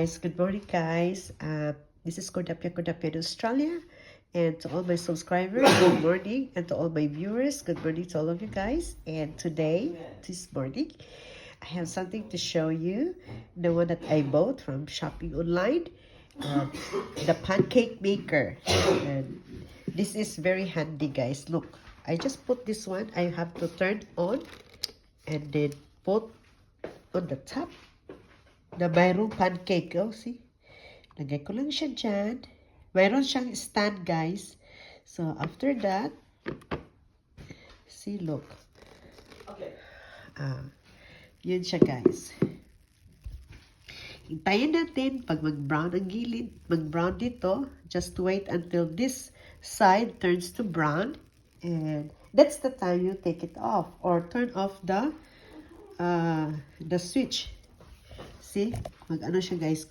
Good morning, guys. This is Kordapia in Australia. And to all my subscribers, good morning. And to all my viewers, good morning to all of you guys. And today, this morning, I have something to show you. The one that I bought from shopping online. The pancake maker. And this is very handy, guys. Look, I just put this one. I have to turn on and then put on the top na mayroong pancake. Oh, see? Lagay ko lang siya dyan. Mayroon siyang stand, guys. So, after that, see, look. Okay. Yun siya, guys. Hintayin natin pag mag-brown ang gilid. Mag-brown dito. Just wait until this side turns to brown. And that's the time you take it off or turn off the switch. See? Mag-ano siya, guys.